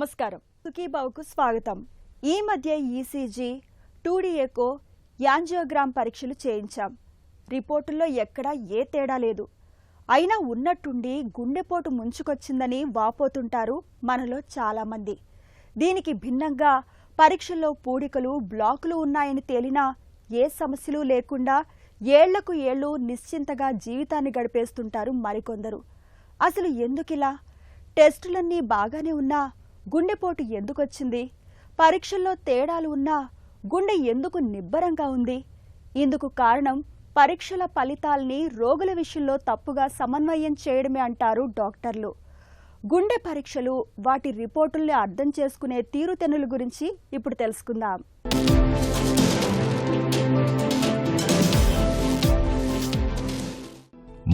నమస్కారం. సుఖీబావుకు స్వాగతం. ఈ మధ్య ఈసీజీ, 2D ఎకో, యాంజియోగ్రామ్ పరీక్షలు చేయించాం. రిపోర్టుల్లో ఎక్కడా ఏ తేడా లేదు. అయినా ఉన్నట్టుండి గుండెపోటు ముంచుకొచ్చిందని వాపోతుంటారు మనలో చాలామంది. దీనికి భిన్నంగా పరీక్షల్లో పూడికలు, బ్లాకులు ఉన్నాయని తేలినా ఏ సమస్యలు లేకుండా ఏళ్లకు ఏళ్లు నిశ్చింతగా జీవితాన్ని గడిపేస్తుంటారు మరికొందరు. అసలు ఎందుకిలా? టెస్టులన్నీ బాగానే ఉన్నా గుండెపోటు ఎందుకొచ్చింది? పరీక్షల్లో తేడాలు ఉన్నా గుండె ఎందుకు నిబ్బరంగా ఉంది? ఇందుకు కారణం పరీక్షల ఫలితాల్ని రోగుల విషయంలో తప్పుగా సమన్వయం చేయడమే అంటారు డాక్టర్లు. గుండె పరీక్షలు, వాటి రిపోర్టుల్ని అర్థం చేసుకునే తీరుతెన్నుల గురించి ఇప్పుడు తెలుసుకుందాం.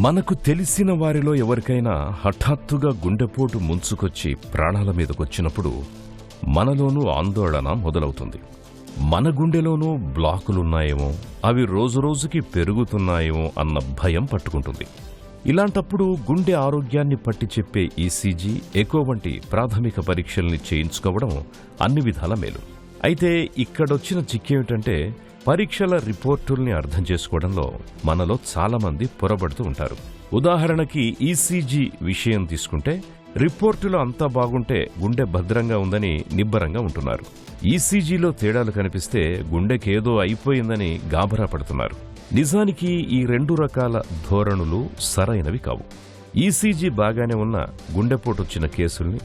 మనకు తెలిసిన వారిలో ఎవరికైనా హఠాత్తుగా గుండెపోటు ముంచుకొచ్చి ప్రాణాల మీదకొచ్చినప్పుడు మనలోనూ ఆందోళన మొదలవుతుంది. మన గుండెలోనూ బ్లాకులున్నాయేమో, అవి రోజురోజుకి పెరుగుతున్నాయేమో అన్న భయం పట్టుకుంటుంది. ఇలాంటప్పుడు గుండె ఆరోగ్యాన్ని పట్టి చెప్పే ఈసీజీ, ఎకో వంటి ప్రాథమిక పరీక్షల్ని చేయించుకోవడం అన్ని విధాల మేలు. అయితే ఇక్కడొచ్చిన చిక్కేమిటంటే, పరీక్షల రిపోర్టుల్ని అర్థం చేసుకోవడంలో మనలో చాలామంది పొరబడుతూ ఉంటారు. ఉదాహరణకి ఈసీజీ విషయం తీసుకుంటే, రిపోర్టులో అంతా బాగుంటే గుండె భద్రంగా ఉందని నిబ్బరంగా ఉంటున్నారు. ఈసీజీలో తేడాలు కనిపిస్తే గుండెకేదో అయిపోయిందని గాబరా పడుతున్నారు. నిజానికి ఈ రెండు రకాల ధోరణులు సరైనవి కావు. ఈసీజీ బాగానే ఉన్న గుండెపోటొచ్చిన కేసుల్ని,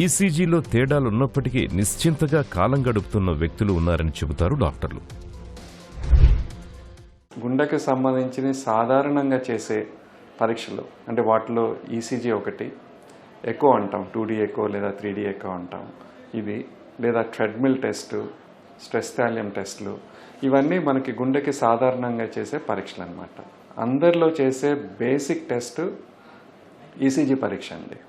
ఈసీజీలో తేడాలున్నప్పటికీ నిశ్చింతగా కాలం గడుపుతున్న వ్యక్తులు ఉన్నారని చెబుతారు డాక్టర్లు. గుండెకు సంబంధించిన సాధారణంగా చేసే పరీక్షలు అంటే వాటిలో ఈసీజీ ఒకటి, ఎకో అంటాం, 2D ఎకో లేదా 3D ఎకో అంటాం, ఇవి లేదా ట్రెడ్మిల్ టెస్టు, స్ట్రెస్ థాలియం టెస్టులు, ఇవన్నీ మనకి గుండెకి సాధారణంగా చేసే పరీక్షలు అన్నమాట. అందరిలో చేసే బేసిక్ టెస్ట్ ఈసీజీ పరీక్ష అండి.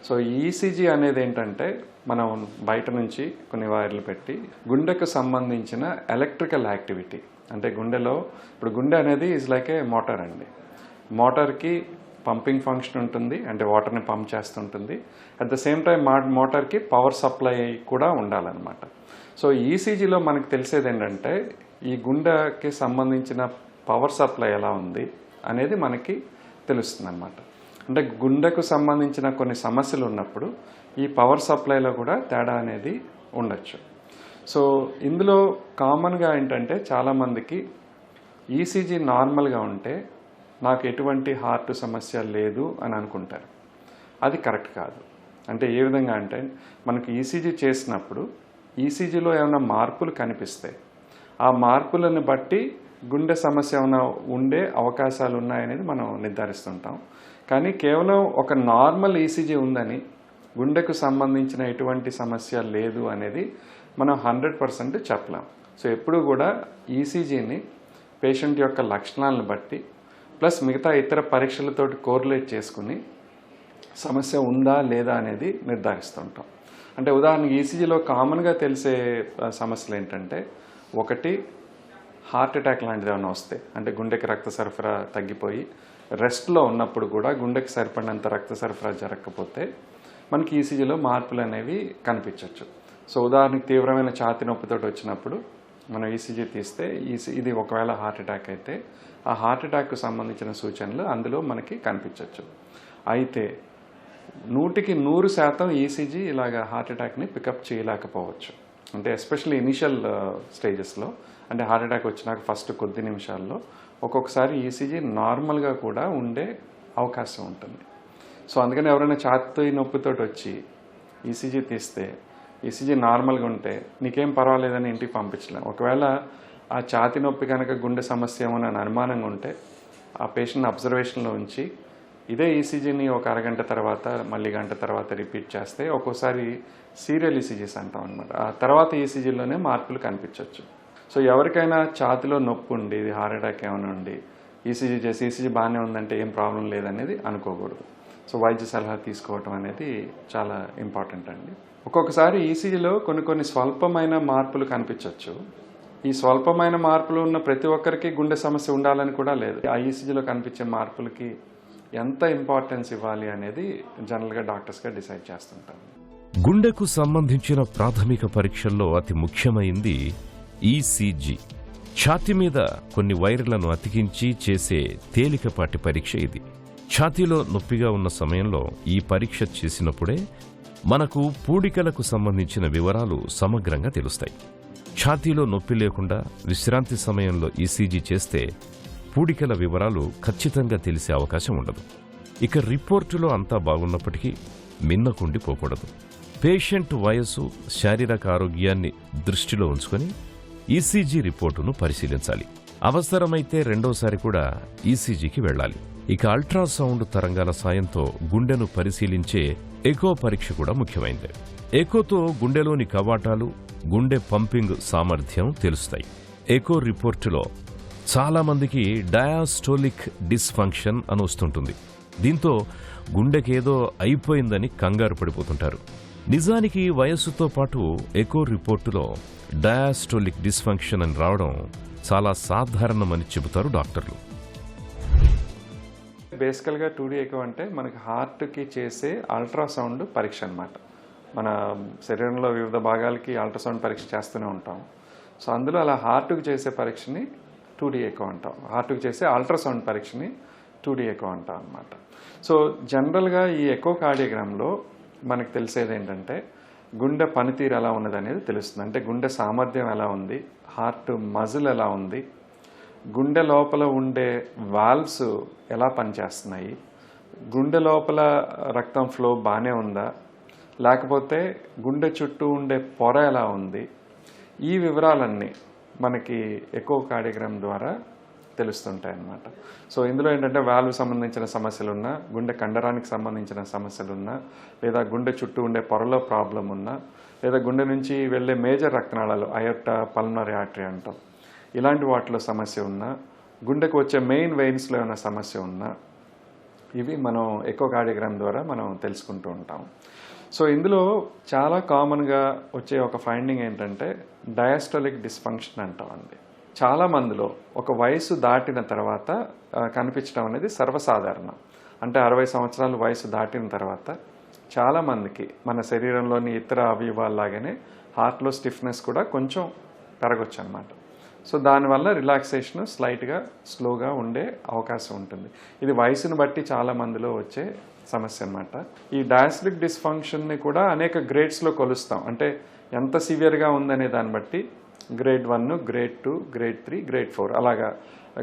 సో ఈసీజీ అనేది ఏంటంటే, మనం బయట నుంచి కొన్ని వైర్లు పెట్టి గుండెకు సంబంధించిన ఎలక్ట్రికల్ యాక్టివిటీ, అంటే గుండెలో ఇప్పుడు గుండె అనేది ఈజ్ లైక్ ఏ మోటార్ అండి. మోటార్కి పంపింగ్ ఫంక్షన్ ఉంటుంది, అంటే వాటర్ని పంప్ చేస్తుంటుంది. అట్ ద సేమ్ టైం మోటార్కి పవర్ సప్లై కూడా ఉండాలన్నమాట. సో ఈసీజీలో మనకు తెలిసేది ఏంటంటే, ఈ గుండెకి సంబంధించిన పవర్ సప్లై ఎలా ఉంది అనేది మనకి తెలుస్తుంది అన్నమాట. అంటే గుండెకు సంబంధించిన కొన్ని సమస్యలు ఉన్నప్పుడు ఈ పవర్ సప్లైలో కూడా తేడా అనేది ఉండొచ్చు. సో ఇందులో కామన్గా ఏంటంటే, చాలామందికి ఈసీజీ నార్మల్గా ఉంటే నాకు ఎటువంటి హార్ట్ సమస్య లేదు అని అనుకుంటారు. అది కరెక్ట్ కాదు. అంటే ఏ విధంగా అంటే, మనకు ఈసీజీ చేసినప్పుడు ఈసీజీలో ఏమైనా మార్పులు కనిపిస్తాయి. ఆ మార్పులను బట్టి గుండె సమస్య ఏమైనా ఉండే అవకాశాలు ఉన్నాయనేది మనం నిర్ధారిస్తుంటాం. కానీ కేవలం ఒక నార్మల్ ఈసీజీ ఉందని గుండెకు సంబంధించిన ఎటువంటి సమస్య లేదు అనేది మనం 100% చెప్పలేం. సో ఎప్పుడు కూడా ఈసీజీని పేషెంట్ యొక్క లక్షణాలను బట్టి ప్లస్ మిగతా ఇతర పరీక్షలతోటి కోరిలేట్ చేసుకుని సమస్య ఉందా లేదా అనేది నిర్ధారిస్తుంటాం. అంటే ఉదాహరణకి ఈసీజీలో కామన్గా తెలిసే సమస్యలు ఏంటంటే, ఒకటి హార్ట్ అటాక్ లాంటిది ఏమైనా వస్తే, అంటే గుండెకి రక్త సరఫరా తగ్గిపోయి రెస్ట్లో ఉన్నప్పుడు కూడా గుండెకి సరిపడినంత రక్త సరఫరా జరగకపోతే మనకి ఈసీజీలో మార్పులు అనేవి కనిపించవచ్చు. సో ఉదాహరణకి తీవ్రమైన ఛాతీ నొప్పితో వచ్చినప్పుడు మనం ఈసీజీ తీస్తే ఇది ఒకవేళ హార్ట్ అటాక్ అయితే ఆ హార్ట్ అటాక్కు సంబంధించిన సూచనలు అందులో మనకి కనిపించవచ్చు. అయితే 100% ఈసీజీ ఇలాగ హార్ట్ అటాక్ని పికప్ చేయలేకపోవచ్చు. అంటే ఎస్పెషల్లీ ఇనిషియల్ స్టేజెస్లో, అంటే హార్ట్ అటాక్ వచ్చినాక ఫస్ట్ కొద్ది నిమిషాల్లో ఒక్కొక్కసారి ఈసీజీ నార్మల్గా కూడా ఉండే అవకాశం ఉంటుంది. సో అందుకని ఎవరైనా ఛాతీ నొప్పితో వచ్చి ఈసీజీ తీస్తే ఈసీజీ నార్మల్గా ఉంటే నీకేం పర్వాలేదని ఇంటికి పంపించలేం. ఒకవేళ ఆ ఛాతీ నొప్పి కనుక గుండె సమస్య ఏమో అని అనుమానంగా ఉంటే ఆ పేషెంట్ని అబ్జర్వేషన్లో ఉంచి ఇదే ఈసీజీని ఒక అరగంట తర్వాత మళ్ళీ గంట తర్వాత రిపీట్ చేస్తే ఒక్కోసారి సీరియల్ ఈసీజీస్ అంటాం అనమాట. ఆ తర్వాత ఈసీజీలోనే మార్పులు కనిపించవచ్చు. సో ఎవరికైనా ఛాతీలో నొప్పి ఉండి ఇది హార్ట్ అటాక్ ఏమైనా ఉండి ఈసీజీ చేసి ఈసీజీ బాగానే ఉందంటే ఏం ప్రాబ్లం లేదనేది అనుకోకూడదు. సో వైద్య సలహా తీసుకోవటం అనేది చాలా ఇంపార్టెంట్ అండి. ఒక్కొక్కసారి ఈసీజీలో కొన్ని స్వల్పమైన మార్పులు కనిపించవచ్చు. ఈ స్వల్పమైన మార్పులు ఉన్న ప్రతి ఒక్కరికి గుండె సమస్య ఉండాలని కూడా లేదు. ఆ ఈసీజీలో కనిపించే మార్పులకి ఎంత ఇంపార్టెన్స్ ఇవ్వాలి అనేది జనరల్గా డాక్టర్స్గా డిసైడ్ చేస్తుంటారు. గుండెకు సంబంధించిన ప్రాథమిక పరీక్షల్లో అతి ముఖ్యమైంది ఈసీజీ. ఛాతీ మీద కొన్ని వైర్లను అతికించి చేసే తేలికపాటి పరీక్ష ఇది. ఛాతీలో నొప్పిగా ఉన్న సమయంలో ఈ పరీక్ష చేసినప్పుడే మనకు పూడికలకు సంబంధించిన వివరాలు సమగ్రంగా తెలుస్తాయి. ఛాతీలో నొప్పి లేకుండా విశ్రాంతి సమయంలో ఈసీజీ చేస్తే పూడికల వివరాలు ఖచ్చితంగా తెలిసే అవకాశం ఉండదు. ఇక రిపోర్టులో అంతా బాగున్నప్పటికీ మిన్నకుండిపోకూడదు. పేషెంట్ వయస్సు, శారీరక ఆరోగ్యాన్ని దృష్టిలో ఉంచుకొని ఈసీజీ రిపోర్టును పరిశీలించాలి. అవసరమైతే రెండోసారి కూడా ఈసీజీకి వెళ్లాలి. ఇక అల్ట్రాసౌండ్ తరంగాల సాయంతో గుండెను పరిశీలించే ఎకో పరీక్ష కూడా ముఖ్యమైంది. ఎకోతో గుండెలోని కవాటాలు, గుండె పంపింగ్ సామర్థ్యం తెలుస్తాయి. ఎకో రిపోర్టులో చాలా మందికి డయాస్టోలిక్ డిస్ఫంక్షన్ అని వస్తుంటుంది. దీంతో గుండెకేదో అయిపోయిందని కంగారు పడిపోతుంటారు. నిజానికి వయస్సుతో పాటు ఎకో రిపోర్టులో డయాస్టోలిక్ డిస్ఫంక్షన్ అని రావడం చాలా సాధారణమని చెబుతారు డాక్టర్లు. బేసికల్గా 2D ఎకో అంటే మనకి హార్ట్కి చేసే అల్ట్రాసౌండ్ పరీక్ష అన్నమాట. మన శరీరంలో వివిధ భాగాలకి అల్ట్రాసౌండ్ పరీక్ష చేస్తూనే ఉంటాం. సో అందులో అలా హార్ట్కి చేసే పరీక్షని 2D ఎకో అంటాం. హార్ట్కి చేసే అల్ట్రాసౌండ్ పరీక్షని 2D ఎకో అంటాం అన్నమాట. సో జనరల్గా ఈ ఎకో కార్డియోగ్రామ్లో మనకు తెలిసేది ఏంటంటే గుండె పనితీరు ఎలా ఉన్నది అనేది తెలుస్తుంది. అంటే గుండె సామర్థ్యం ఎలా ఉంది, హార్ట్ మజిల్ ఎలా ఉంది, గుండె లోపల ఉండే వాల్వ్స్ ఎలా పనిచేస్తున్నాయి, గుండె లోపల రక్తం ఫ్లో బాగానే ఉందా, లేకపోతే గుండె చుట్టూ ఉండే పొర ఎలా ఉంది, ఈ వివరాలన్నీ మనకి ఎకో కార్డియోగ్రామ్ ద్వారా తెలుస్తుంటాయి అన్నమాట. సో ఇందులో ఏంటంటే వాల్వ్ సంబంధించిన సమస్యలున్నా, గుండె కండరానికి సంబంధించిన సమస్యలున్నా, లేదా గుండె చుట్టూ ఉండే పొరలో ప్రాబ్లం ఉన్నా, లేదా గుండె నుంచి వెళ్ళే మేజర్ రక్తనాళాలు అయోర్టా, పల్మనరీ ఆర్టరీ అంటాం, ఇలాంటి వాటిలో సమస్య ఉన్నా, గుండెకు వచ్చే మెయిన్ వెయిన్స్లో ఏమైనా సమస్య ఉన్నా, ఇవి మనం ఎకో కార్డియోగ్రామ్ ద్వారా మనం తెలుసుకుంటూ ఉంటాం. సో ఇందులో చాలా కామన్గా వచ్చే ఒక ఫైండింగ్ ఏంటంటే డయాస్టోలిక్ డిస్ఫంక్షన్ అంటామండి. చాలా మందిలో ఒక వయసు దాటిన తర్వాత కనిపించడం అనేది సర్వసాధారణం. అంటే 60 సంవత్సరాల వయసు దాటిన తర్వాత చాలామందికి మన శరీరంలోని ఇతర అవయవాల్లాగానే హార్ట్లో స్టిఫ్నెస్ కూడా కొంచెం పెరగొచ్చు అన్నమాట. సో దానివల్ల రిలాక్సేషన్ స్లైట్గా స్లోగా ఉండే అవకాశం ఉంటుంది. ఇది వయసును బట్టి చాలా మందిలో వచ్చే సమస్య అన్నమాట. ఈ డయాస్టోలిక్ డిస్ఫంక్షన్ని కూడా అనేక గ్రేడ్స్లో కొలుస్తాం. అంటే ఎంత సివియర్గా ఉందనే దాన్ని బట్టి గ్రేడ్ 1, గ్రేడ్ 2, గ్రేడ్ 3, గ్రేడ్ 4 అలాగా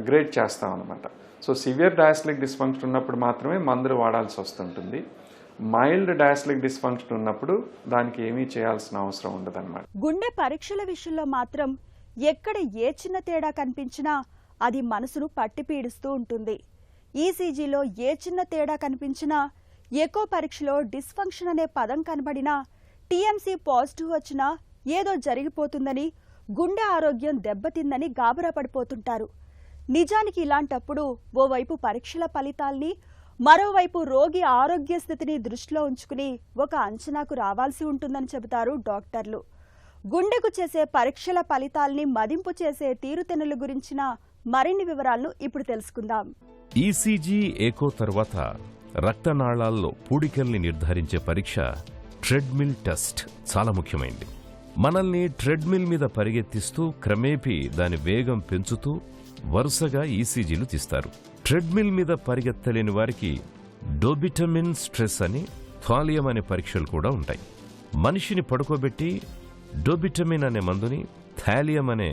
గ్రేడ్ చేస్తాం అనమాట. సో సివియర్ డయాస్టోలిక్ డిస్ఫంక్షన్ ఉన్నప్పుడు మాత్రమే మందులు వాడాల్సి వస్తుంటుంది. మైల్డ్ డయాస్టోలిక్ డిస్ఫంక్షన్ ఉన్నప్పుడు దానికి ఏమీ చేయాల్సిన అవసరం ఉండదన్నమాట. గుండె పరీక్షల విషయంలో మాత్రం ఎక్కడ ఏ చిన్న తేడా కనిపించినా అది మనసును పట్టి పీడిస్తూ ఉంటుంది. ఈసీజీలో ఏ చిన్న తేడా కనిపించినా, ఎకో పరీక్షలో డిస్ఫంక్షన్ అనే పదం కనబడినా, టీఎంసీ పాజిటివ్ వచ్చినా ఏదో జరిగిపోతుందని, గుండె ఆరోగ్యం దెబ్బతిందని గాబరా పడిపోతుంటారు. నిజానికి ఇలాంటప్పుడు ఓవైపు పరీక్షల ఫలితాల్ని, మరోవైపు రోగి ఆరోగ్య స్థితిని దృష్టిలో ఉంచుకుని ఒక అంచనాకు రావాల్సి ఉంటుందని చెబుతారు డాక్టర్లు. గుండెకు చేసే పరీక్షల ఫలితాల్ని మదింపు చేసే తీరుతెన్నుల గురించిన మరిన్ని వివరాలను ఇప్పుడు తెలుసుకుందాం. ఈసీజీ ఎకో తర్వాత రక్తనాళాల్లో పూడికల్ని నిర్ధారించే పరీక్ష ట్రెడ్మిల్ టెస్ట్ చాలా ముఖ్యమైంది. మనల్ని ట్రెడ్మిల్ మీద పరిగెత్తిస్తూ క్రమేపీ దాని వేగం పెంచుతూ వరుసగా ఈసీజీలు తీస్తారు. ట్రెడ్మిల్ మీద పరిగెత్తలేని వారికి డోబిటమిన్ స్ట్రెస్ అని, థాలియం అనే పరీక్షలు కూడా ఉంటాయి. మనిషిని పడుకోబెట్టి డోబిటమిన్ అనే మందుని, థాలియం అనే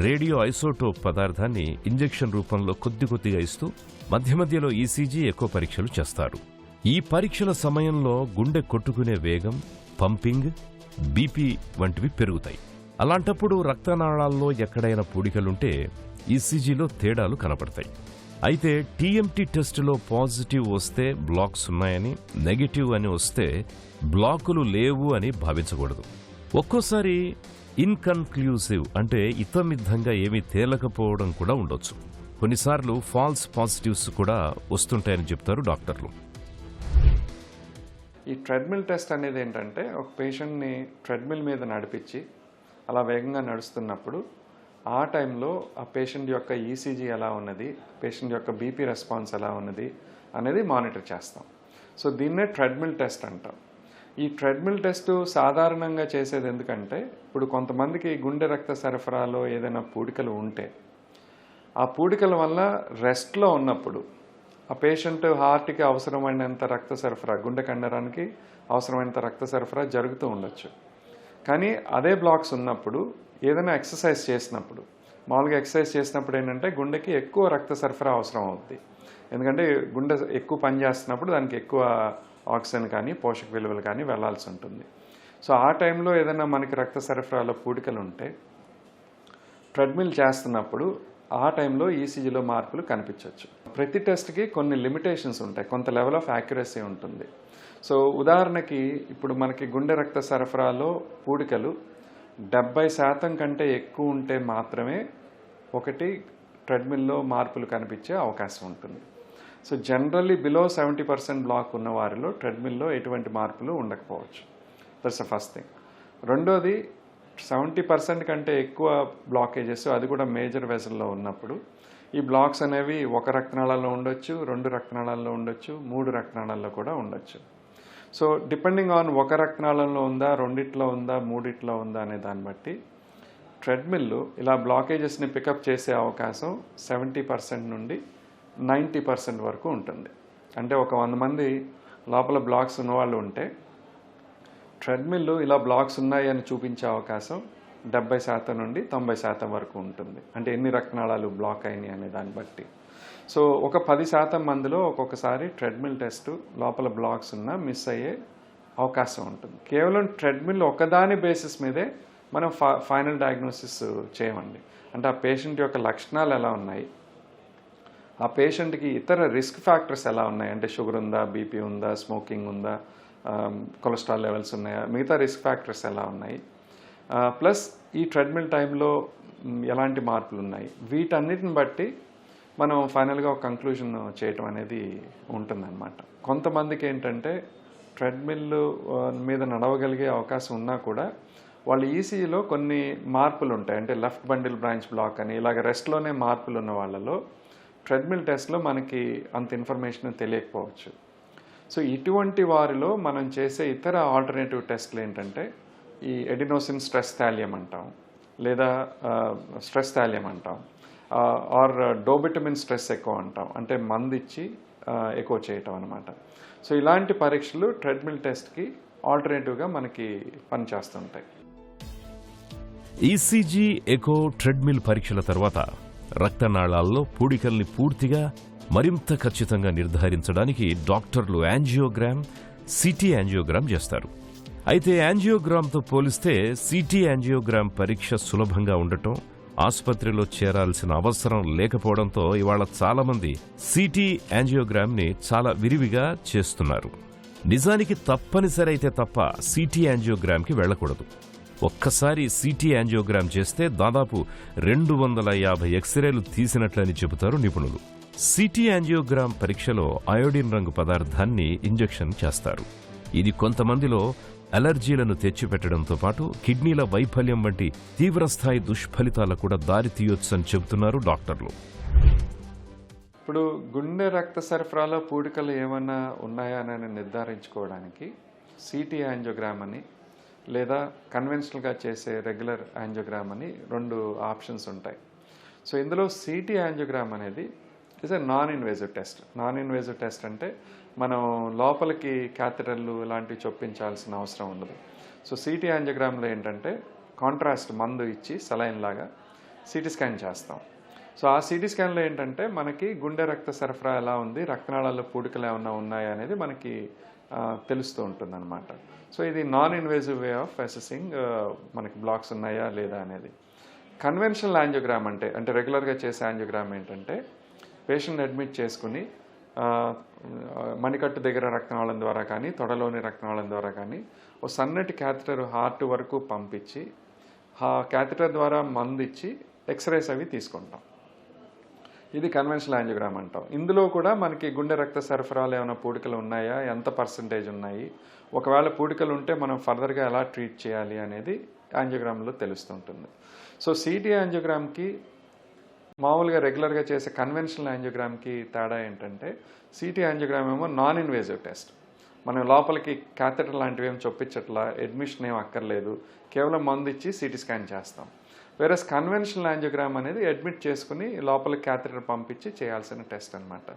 రేడియో ఐసోటోప్ పదార్థాన్ని ఇంజెక్షన్ రూపంలో కొద్దిగా ఇస్తూ మధ్య మధ్యలో ఈసీజీ ఎకో పరీక్షలు చేస్తారు. ఈ పరీక్షల సమయంలో గుండె కొట్టుకునే వేగం, పంపింగ్, బీపీ వంటివి పెరుగుతాయి. అలాంటప్పుడు రక్తనాళాల్లో ఎక్కడైనా పూడికలుంటే ఈసీజీలో తేడాలు కనపడతాయి. అయితే టీఎంటీ టెస్టులో పాజిటివ్ వస్తే బ్లాక్స్ ఉన్నాయని, నెగటివ్ అని వస్తే బ్లాకులు లేవు అని భావించకూడదు. ఒక్కోసారి ఇన్కన్క్లూసివ్ అంటే ఇతమిద్ధంగా ఏమీ తేలకపోవడం కూడా ఉండొచ్చు. కొన్నిసార్లు ఫాల్స్ పాజిటివ్స్ కూడా వస్తుంటాయని చెప్తారు డాక్టర్లు. ఈ ట్రెడ్మిల్ టెస్ట్ అనేది ఏంటంటే ఒక పేషెంట్ని ట్రెడ్మిల్ మీద నడిపించి అలా వేగంగా నడుస్తున్నప్పుడు ఆ టైంలో ఆ పేషెంట్ యొక్క ఈసీజీ ఎలా ఉన్నది, పేషెంట్ యొక్క బీపీ రెస్పాన్స్ ఎలా ఉన్నది అనేది మానిటర్ చేస్తాం. సో దీన్నే ట్రెడ్మిల్ టెస్ట్ అంటాం. ఈ ట్రెడ్మిల్ టెస్ట్ సాధారణంగా చేసేది ఎందుకంటే ఇప్పుడు కొంతమందికి గుండె రక్త సరఫరాలో ఏదైనా పూడికలు ఉంటే ఆ పూడికల వల్ల రెస్ట్లో ఉన్నప్పుడు ఆ పేషెంట్ హార్ట్కి అవసరమైనంత రక్త సరఫరా, గుండె కండరానికి అవసరమైనంత రక్త సరఫరా జరుగుతూ ఉండొచ్చు. కానీ అదే బ్లాక్స్ ఉన్నప్పుడు ఏదైనా ఎక్సర్సైజ్ చేసినప్పుడు, మామూలుగా ఎక్సర్సైజ్ చేసినప్పుడు ఏంటంటే గుండెకి ఎక్కువ రక్త సరఫరా అవసరం అవుతుంది. ఎందుకంటే గుండె ఎక్కువ పని చేస్తున్నప్పుడు దానికి ఎక్కువ ఆక్సిజన్ కానీ పోషక విలువలు కానీ వెళ్లాల్సి ఉంటుంది. సో ఆ టైంలో ఏదైనా మనకి రక్త సరఫరాలో పూడికలు ఉంటే ట్రెడ్మిల్ చేస్తున్నప్పుడు ఆ టైంలో ఈసీజీలో మార్పులు కనిపించవచ్చు. ప్రతి టెస్ట్కి కొన్ని లిమిటేషన్స్ ఉంటాయి, కొంత లెవెల్ ఆఫ్ యాక్యురసీ ఉంటుంది. సో ఉదాహరణకి ఇప్పుడు మనకి గుండె రక్త సరఫరాలో పూడికలు 70% కంటే ఎక్కువ ఉంటే మాత్రమే ఒకటి ట్రెడ్మిల్లో మార్పులు కనిపించే అవకాశం ఉంటుంది. సో జనరల్లీ బిలో 70% బ్లాక్ ఉన్న వారిలో ట్రెడ్మిల్లో ఎటువంటి మార్పులు ఉండకపోవచ్చు. That's the first thing. రెండోది 70% కంటే ఎక్కువ బ్లాకేజెస్, అది కూడా మేజర్ వెజల్లో ఉన్నప్పుడు ఈ బ్లాక్స్ అనేవి ఒక రక్తనాళాల్లో ఉండొచ్చు, 2 రక్తనాళాల్లో ఉండొచ్చు, 3 రక్తనాళాల్లో కూడా ఉండొచ్చు. సో డిపెండింగ్ ఆన్ ఒక రక్తనాళంలో ఉందా, రెండిట్లో ఉందా, మూడిట్లో ఉందా అనే దాన్ని బట్టి ట్రెడ్మిల్లు ఇలా బ్లాకేజెస్ని పికప్ చేసే అవకాశం 70% నుండి 90% వరకు ఉంటుంది. అంటే ఒక 100 మంది లోపల బ్లాక్స్ ఉన్నవాళ్ళు ఉంటే ట్రెడ్మిల్లు ఇలా బ్లాక్స్ ఉన్నాయి అని చూపించే అవకాశం 70% నుండి 90% వరకు ఉంటుంది. అంటే ఎన్ని రక్తనాళాలు బ్లాక్ అయినాయి అనే దాన్ని బట్టి. సో ఒక 10% మందిలో ఒక్కొక్కసారి ట్రెడ్మిల్ టెస్ట్ లోపల బ్లాక్స్ ఉన్నా మిస్ అయ్యే అవకాశం ఉంటుంది. కేవలం ట్రెడ్మిల్ ఒకదాని బేసిస్ మీదే మనం ఫైనల్ డయాగ్నోసిస్ చేయమండి. అంటే ఆ పేషెంట్ యొక్క లక్షణాలు ఎలా ఉన్నాయి, ఆ పేషెంట్కి ఇతర రిస్క్ ఫ్యాక్టర్స్ ఎలా ఉన్నాయి, అంటే షుగర్ ఉందా, బీపీ ఉందా, స్మోకింగ్ ఉందా, కొలెస్ట్రాల్ లెవెల్స్ ఉన్నాయా, మిగతా రిస్క్ ఫ్యాక్టర్స్ ఎలా ఉన్నాయి, ప్లస్ ఈ ట్రెడ్మిల్ టైంలో ఎలాంటి మార్పులు ఉన్నాయి, వీటన్నిటిని బట్టి మనం ఫైనల్గా ఒక కంక్లూజన్ చేయటం అనేది ఉంటుందన్నమాట. కొంతమందికి ఏంటంటే ట్రెడ్మిల్ మీద నడవగలిగే అవకాశం ఉన్నా కూడా వాళ్ళ ఈసీజీలో కొన్ని మార్పులు ఉంటాయి. అంటే లెఫ్ట్ బండిల్ బ్రాంచ్ బ్లాక్ అని ఇలాగ రెస్ట్లోనే మార్పులు ఉన్న వాళ్ళలో ట్రెడ్మిల్ టెస్ట్లో మనకి అంత ఇన్ఫర్మేషన్ తెలియకపోవచ్చు. సో ఇటువంటి వారిలో మనం చేసే ఇతర ఆల్టర్నేటివ్ టెస్ట్లు ఏంటంటే ఈ ఎడినోసిన్ స్ట్రెస్ థాలియం అంటాం, లేదా స్ట్రెస్ థాలియం అంటాం, ఆర్ డోబిటమిన్ స్ట్రెస్ ఎక్కువ అంటాం, అంటే మందు ఇచ్చి ఎక్కువ చేయటం అనమాట. సో ఇలాంటి పరీక్షలు ట్రెడ్మిల్ టెస్ట్కి ఆల్టర్నేటివ్గా మనకి పనిచేస్తుంటాయి. ఈసీజీ, ఎకో, ట్రెడ్మిల్ పరీక్షల తర్వాత రక్తనాళాల్లో పూడికల్ని పూర్తిగా మరింత ఖచ్చితంగా నిర్ధారించడానికి డాక్టర్లు యాంజియోగ్రామ్, సిటీ యాంజియోగ్రామ్ చేస్తారు. అయితే యాంజియోగ్రామ్తో పోలిస్తే సిటీ యాంజియోగ్రామ్ పరీక్ష సులభంగా ఉండటం, ఆసుపత్రిలో చేరాల్సిన అవసరం లేకపోవడంతో ఇవాళ చాలామంది సిటీ యాంజియోగ్రామ్ని చాలా విరివిగా చేస్తున్నారు. నిజానికి తప్పనిసరి అయితే తప్ప సిటీ యాంజియోగ్రామ్కి వెళ్లకూడదు. ఒక్కసారి సిటీ యాంజియోగ్రామ్ చేస్తే దాదాపు 250 ఎక్స్రేలు తీసినట్లని చెబుతారు నిపుణులు. సిటీ యాంజియోగ్రామ్ పరీక్షలో అయోడిన్ రంగు పదార్థాన్ని ఇంజెక్షన్ చేస్తారు. ఇది కొంతమందిలో అలర్జీలను తెచ్చిపెట్టడంతో పాటు కిడ్నీల వైఫల్యం వంటి తీవ్రస్థాయి దుష్ఫలితాలకు కూడా దారి తీయొచ్చని చెబుతున్నారు డాక్టర్లు. ఇప్పుడు గుండె రక్త సరఫరాలో పూడికలు ఏమైనా ఉన్నాయా అని నిర్ధారించుకోవడానికి సిటీ యాంజియోగ్రామ్ అని లేదా కన్వెన్షనల్గా చేసే రెగ్యులర్ యాంజియోగ్రామ్ అని 2 ఆప్షన్స్ ఉంటాయి. సో ఇందులో సిటీ యాంజియోగ్రామ్ అనేది is a non invasive test. Non invasive test అంటే మనం లోపలికి క్యాథెటర్లు ఇలాంటివి చొప్పించాల్సిన అవసరం ఉండదు. సో సిటీ యాంజియోగ్రామ్లో ఏంటంటే కాంట్రాస్ట్ మందు ఇచ్చి సలైన్ లాగా సిటీ స్కాన్ చేస్తాం. సో ఆ సిటీ స్కాన్లో ఏంటంటే మనకి గుండె రక్త సరఫరా ఎలా ఉంది, రక్తనాళాల్లో పూడికలు ఏమన్నా ఉన్నాయా అనేది మనకి తెలుస్తూ ఉంటుంది అనమాట. సో ఇది non invasive way of assessing మనకి బ్లాక్స్ ఉన్నాయా లేదా అనేది. కన్వెన్షనల్ యాంజియోగ్రామ్ అంటే రెగ్యులర్గా చేసే యాంజియోగ్రామ్ ఏంటంటే పేషెంట్ అడ్మిట్ చేసుకుని మణికట్టు దగ్గర రక్తనాళం ద్వారా కానీ తొడలోని రక్తనాళం ద్వారా కానీ ఓ సన్నటి క్యాథెటర్ హార్ట్ వరకు పంపించి ఆ క్యాథెటర్ ద్వారా మందు ఇచ్చి ఎక్స్రేస్ అవి తీసుకుంటాం. ఇది కన్వెన్షనల్ యాంజియోగ్రామ్ అంటాం. ఇందులో కూడా మనకి గుండె రక్త సరఫరాలు ఏమైనా పూడికలు ఉన్నాయా, ఎంత పర్సంటేజ్ ఉన్నాయి, ఒకవేళ పూడికలు ఉంటే మనం ఫర్దర్గా ఎలా ట్రీట్ చేయాలి అనేది యాంజియోగ్రామ్లో తెలుస్తుంటుంది. సో సిటీ యాంజియోగ్రామ్కి మామూలుగా రెగ్యులర్గా చేసే కన్వెన్షనల్ యాంజియోగ్రామ్కి తేడా ఏంటంటే సిటీ యాంజియోగ్రామ్ ఏమో నాన్ ఇన్వేజివ్ టెస్ట్. మనం లోపలికి క్యాథెటర్ లాంటివి ఏం చొప్పించట్లా, అడ్మిషన్ ఏం అక్కర్లేదు, కేవలం మందు ఇచ్చి సిటీ స్కాన్ చేస్తాం. వేరే కన్వెన్షనల్ యాంజియోగ్రామ్ అనేది అడ్మిట్ చేసుకుని లోపలికి క్యాథెటర్ పంపించి చేయాల్సిన టెస్ట్ అనమాట.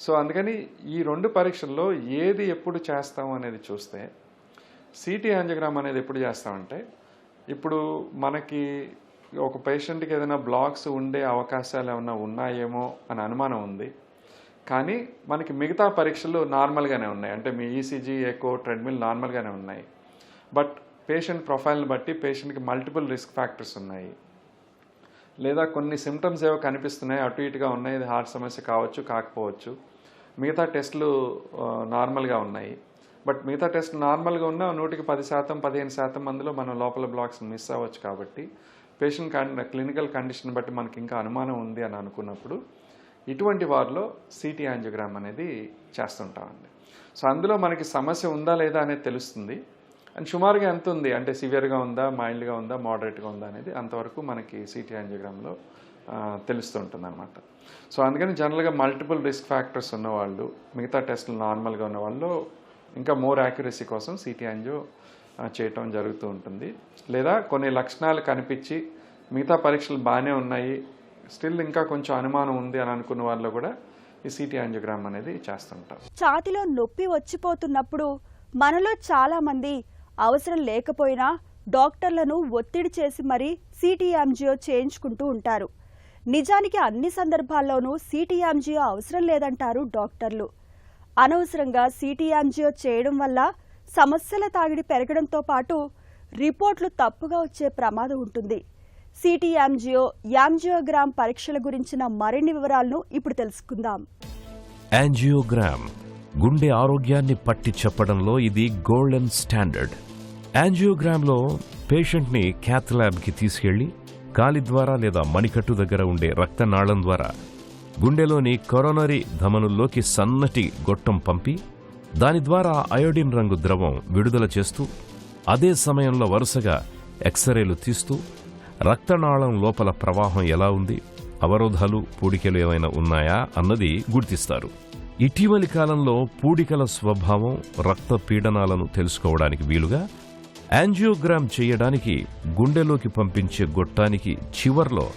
సో అందుకని ఈ 2 పరీక్షల్లో ఏది ఎప్పుడు చేస్తాం అనేది చూస్తే, సిటీ యాంజియోగ్రామ్ అనేది ఎప్పుడు చేస్తామంటే, ఇప్పుడు మనకి ఒక పేషెంట్కి ఏదైనా బ్లాక్స్ ఉండే అవకాశాలు ఏమైనా ఉన్నాయేమో అని అనుమానం ఉంది, కానీ మనకి మిగతా పరీక్షలు నార్మల్గానే ఉన్నాయి. అంటే మీ ఈసీజీ, ఎకో, ట్రెడ్మిల్ నార్మల్గానే ఉన్నాయి. బట్ పేషెంట్ ప్రొఫైల్ని బట్టి పేషెంట్కి మల్టిపుల్ రిస్క్ ఫ్యాక్టర్స్ ఉన్నాయి, లేదా కొన్ని సిమ్టమ్స్ ఏవో కనిపిస్తున్నాయి, అటు ఇటుగా ఉన్నాయి, ఇది హార్ట్ సమస్య కావచ్చు కాకపోవచ్చు. మిగతా టెస్టులు నార్మల్గా ఉన్నాయి. బట్ మిగతా టెస్ట్ నార్మల్గా ఉన్న 100కి 10%, 15% మందిలో మనం లోపల బ్లాక్స్ మిస్ అవ్వచ్చు. కాబట్టి పేషెంట్ క్లినికల్ కండిషన్ బట్టి మనకి ఇంకా అనుమానం ఉంది అని అనుకున్నప్పుడు ఇటువంటి వారిలో సిటీ యాంజియోగ్రామ్ అనేది చేస్తుంటామండి. సో అందులో మనకి సమస్య ఉందా లేదా అనేది తెలుస్తుంది. అండ్ సుమారుగా ఎంత ఉంది అంటే సివియర్గా ఉందా, మైల్డ్గా ఉందా, మోడరేట్గా ఉందా అనేది అంతవరకు మనకి సిటీ యాంజియోగ్రామ్లో తెలుస్తూ ఉంటుంది అనమాట. సో అందుకని జనరల్గా మల్టిపుల్ రిస్క్ ఫ్యాక్టర్స్ ఉన్నవాళ్ళు, మిగతా టెస్టులు నార్మల్గా ఉన్నవాళ్ళు ఇంకా మోర్ యాక్యురసీ కోసం సిటీ యాంజియో చేయటం జరుగుతూ ఉంటుంది. లేదా కొన్ని లక్షణాలు కనిపించి మిగతా పరీక్షలు బాగానే ఉన్నాయి, స్టిల్ ఇంకా కొంచెం అనుమానం ఉంది అని అనుకున్న వాళ్ళు కూడా ఈ సిటీ యాంజియోగ్రామ్ అనేది చేస్తుంటాం. ఛాతీలో నొప్పి వచ్చిపోతున్నప్పుడు మనలో చాలా మంది అవసరం లేకపోయినా డాక్టర్లను ఒత్తిడి చేసి మరీ సిటీ యాంజియో చేయించుకుంటూ ఉంటారు. నిజానికి అన్ని సందర్భాల్లోనూ సిటీ యాంజియో అవసరం లేదంటారు డాక్టర్లు. అనవసరంగా సిటీ యాంజియో చేయడం వల్ల సమస్యల తాగిడి పెరగడంతో పాటు రిపోర్ట్లు తప్పుగా వచ్చే ప్రమాదం ఉంటుంది. సిటీ యాంజియో, యాంజియోగ్రామ్ పరీక్షల గురించిన మరిన్ని వివరాలను ఇప్పుడు తెలుసుకుందాం. యాంజియోగ్రామ్ గుండె ఆరోగ్యాన్ని పట్టి చెప్పడంలో ఇది గోల్డెన్ స్టాండర్డ్. యాంజియోగ్రామ్లో పేషెంట్ని క్యాత్ ల్యాబ్కి తీసుకెళ్లి కాలి ద్వారా లేదా మణికట్టు దగ్గర ఉండే రక్తనాళం ద్వారా గుండెలోని కొరోనరీ ధమనుల్లోకి సన్నటి గొట్టం పంపి దాని ద్వారా అయోడిన్ రంగు ద్రవం విడుదల చేస్తూ అదే సమయంలో వరుసగా ఎక్స్రేలు తీస్తూ రక్తనాళం లోపల ప్రవాహం ఎలా ఉంది, అవరోధాలు, పూడికలు ఏమైనా ఉన్నాయా అన్నది గుర్తిస్తారు. ఇటీవలి కాలంలో పూడికల స్వభావం, రక్త పీడనాలను తెలుసుకోవడానికి వీలుగా యాంజియోగ్రామ్ చేయడానికి గుండెలోకి పంపించే గొట్టానికి చివర్లో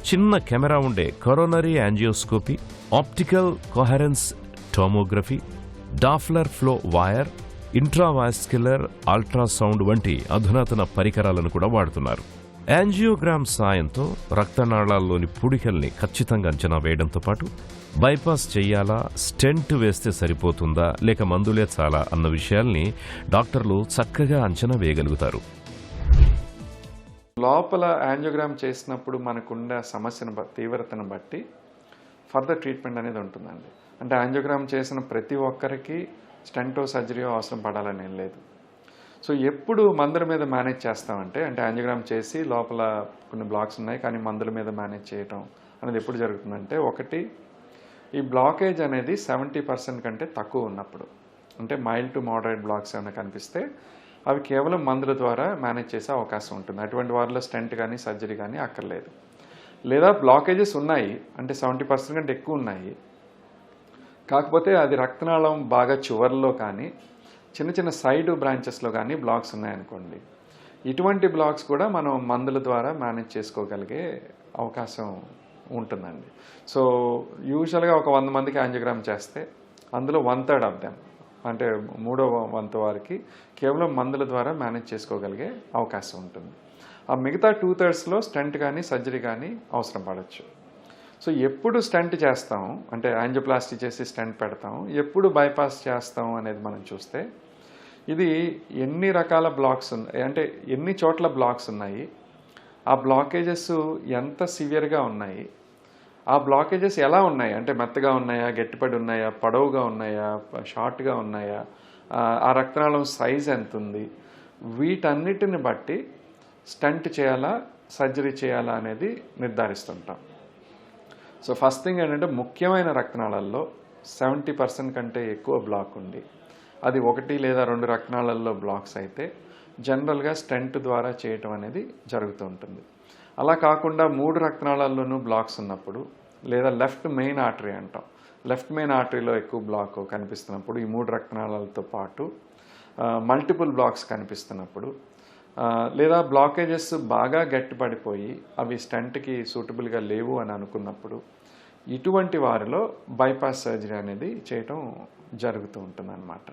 చిన్న కెమెరా ఉండే coronary angioscopy, optical coherence tomography, Doppler flow wire, intravascular ultrasound వంటి అధునాతన పరికరాలను కూడా వాడుతున్నారు. యాంజియోగ్రామ్ సాయంతో రక్తనాళాల్లోని పూడికల్ని ఖచ్చితంగా అంచనా వేయడంతో పాటు బైపాస్ చెయ్యాలా, స్టెంట్ వేస్తే సరిపోతుందా, లేక మందులే చాలా అన్న విషయాల్ని డాక్టర్లు చక్కగా అంచనా వేయగలుగుతారు. లోపల యాంజియోగ్రామ్ చేసినప్పుడు మనకుండే సమస్యను తీవ్రతను బట్టి ఫర్దర్ ట్రీట్మెంట్ అనేది ఉంటుందండి. అంటే యాంజియోగ్రామ్ చేసిన ప్రతి ఒక్కరికి స్టెంటో సర్జరీయో అవసరం పడాలని ఏం లేదు. సో ఎప్పుడు మందుల మీద మేనేజ్ చేస్తామంటే, అంటే యాంజియోగ్రామ్ చేసి లోపల కొన్ని బ్లాక్స్ ఉన్నాయి కానీ మందుల మీద మేనేజ్ చేయటం అనేది ఎప్పుడు జరుగుతుందంటే, ఒకటి ఈ బ్లాకేజ్ అనేది 70% కంటే తక్కువ ఉన్నప్పుడు, అంటే మైల్డ్ టు మోడరేట్ బ్లాక్స్ ఏమైనా కనిపిస్తే అవి కేవలం మందుల ద్వారా మేనేజ్ చేసే అవకాశం ఉంటుంది. అటువంటి వారిలో స్టెంట్ కానీ సర్జరీ కానీ అక్కర్లేదు. లేదా బ్లాకేజెస్ ఉన్నాయి, అంటే 70% కంటే ఎక్కువ ఉన్నాయి, కాకపోతే అది రక్తనాళం బాగా చివర్లో కానీ చిన్న చిన్న సైడ్ బ్రాంచెస్లో కానీ బ్లాక్స్ ఉన్నాయనుకోండి, ఇటువంటి బ్లాక్స్ కూడా మనం మందుల ద్వారా మేనేజ్ చేసుకోగలిగే అవకాశం ఉంటుందండి. సో యూజువల్గా ఒక 100 మందికి యాంజియోగ్రామ్ చేస్తే అందులో 1/3 ఆఫ్ దెమ్, అంటే 3వ వంతు వారికి కేవలం మందుల ద్వారా మేనేజ్ చేసుకోగలిగే అవకాశం ఉంటుంది. ఆ మిగతా 2/3లో స్టెంట్ కానీ సర్జరీ కానీ అవసరం పడవచ్చు. సో ఎప్పుడు స్టెంట్ చేస్తాం అంటే యాంజియోప్లాస్టీ చేసి స్టెంట్ పెడతాం, ఎప్పుడు బైపాస్ చేస్తాం అనేది మనం చూస్తే, ఇది ఎన్ని రకాల బ్లాక్స్ ఉన్నాయి, అంటే ఎన్ని చోట్ల బ్లాక్స్ ఉన్నాయి, ఆ బ్లాకేజెస్ ఎంత సివియర్గా ఉన్నాయి, ఆ బ్లాకేజెస్ ఎలా ఉన్నాయి, అంటే మెత్తగా ఉన్నాయా, గట్టిపడి ఉన్నాయా, పొడవుగా ఉన్నాయా, షార్ట్గా ఉన్నాయా, ఆ రక్తనాళం సైజ్ ఎంత ఉంది, వీటన్నిటిని బట్టి స్టంట్ చేయాలా సర్జరీ చేయాలా అనేది నిర్ధారిస్తుంటాం. సో ఫస్ట్ థింగ్ ఏంటంటే, ముఖ్యమైన రక్తనాళాల్లో 70% కంటే ఎక్కువ బ్లాక్ ఉంది, అది 1 లేదా 2 రక్తనాళాల్లో బ్లాక్స్ అయితే జనరల్గా స్టెంట్ ద్వారా చేయటం అనేది జరుగుతూ ఉంటుంది. అలా కాకుండా 3 రక్తనాళాల్లోనూ బ్లాక్స్ ఉన్నప్పుడు, లేదా లెఫ్ట్ మెయిన్ ఆర్టరీ అంటాం, లెఫ్ట్ మెయిన్ ఆర్టరీలో ఎక్కువ బ్లాక్ కనిపిస్తున్నప్పుడు, ఈ 3 రక్తనాళాలతో పాటు మల్టిపుల్ బ్లాక్స్ కనిపిస్తున్నప్పుడు, లేదా బ్లాకేజెస్ బాగా గట్టిపడిపోయి అవి స్టంట్కి సూటబుల్గా లేవు అని అనుకున్నప్పుడు, ఇటువంటి వారిలో బైపాస్ సర్జరీ అనేది చేయటం జరుగుతూ ఉంటుందన్నమాట.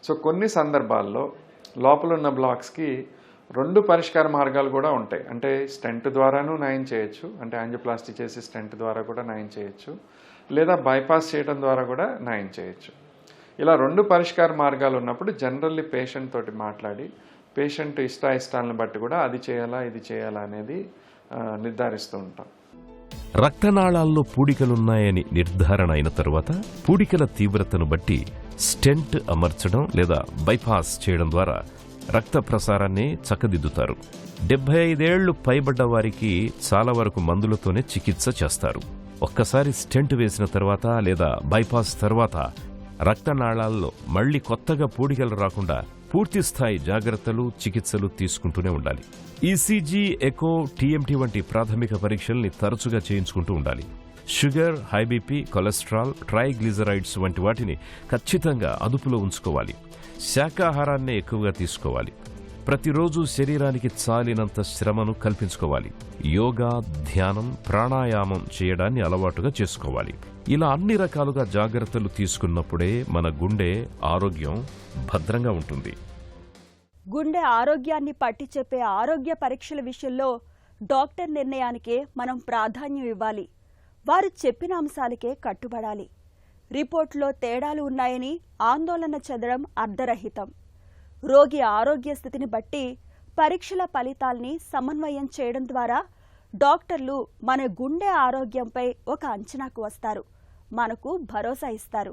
సో కొన్ని సందర్భాల్లో లోపల ఉన్న బ్లాక్స్కి 2 పరిష్కార మార్గాలు కూడా ఉంటాయి. అంటే స్టెంట్ ద్వారానూ నయం చేయొచ్చు, అంటే యాంజియోప్లాస్టీ చేసి స్టెంట్ ద్వారా కూడా నయం చేయొచ్చు, లేదా బైపాస్ చేయడం ద్వారా కూడా నయం చేయొచ్చు. ఇలా 2 పరిష్కార మార్గాలు ఉన్నప్పుడు జనరల్లీ పేషెంట్ తోటి మాట్లాడి పేషెంట్ ఇష్టాలను బట్టి కూడా అది చేయాలా ఇది చేయాలా అనేది నిర్ధారిస్తూ ఉంటాం. రక్తనాళాల్లో పూడికలున్నాయని నిర్ధారణ అయిన తరువాత పూడికల తీవ్రతను బట్టి స్టెంట్ అమర్చడం లేదా బైపాస్ చేయడం ద్వారా రక్త ప్రసారాన్ని చక్కదిద్దుతారు. 75 ఏళ్లు పైబడ్డ వారికి చాలా వరకు మందులతోనే చికిత్స చేస్తారు. ఒక్కసారి స్టెంట్ వేసిన తర్వాత లేదా బైపాస్ తర్వాత రక్తనాళాల్లో మళ్లీ కొత్తగా పూడికలు రాకుండా పూర్తిస్థాయి జాగ్రత్తలు, చికిత్సలు తీసుకుంటూనే ఉండాలి. ఈసీజీ, ఎకో, టీఎంటీ వంటి ప్రాథమిక పరీక్షల్ని తరచుగా చేయించుకుంటూ ఉండాలి. Sugar, high BP, cholesterol, triglycerides వంటి వాటిని ఖచ్చితంగా అదుపులో ఉంచుకోవాలి. శాకాహారాన్నే ఎక్కువగా తీసుకోవాలి. ప్రతిరోజు శరీరానికి చాలినంత శ్రమను కల్పించుకోవాలి. యోగా, ధ్యానం, ప్రాణాయామం చేయడాన్ని అలవాటుగా చేసుకోవాలి. ఇలా అన్ని రకాలుగా జాగ్రత్తలు తీసుకున్నప్పుడే మన గుండె ఆరోగ్యం భద్రంగా ఉంటుంది. గుండె ఆరోగ్యాన్ని పట్టి చెప్పే ఆరోగ్య పరీక్షల విషయంలో డాక్టర్ నిర్ణయానికే మనం ప్రాధాన్యం ఇవ్వాలి. వారు చెప్పిన అంశాలకే కట్టుబడాలి. రిపోర్టులో తేడాలు ఉన్నాయని ఆందోళన చెందడం అర్ధరహితం. రోగి ఆరోగ్య స్థితిని బట్టి పరీక్షల ఫలితాల్ని సమన్వయం చేయడం ద్వారా డాక్టర్లు మన గుండె ఆరోగ్యంపై ఒక అంచనాకు వస్తారు, మనకు భరోసా ఇస్తారు.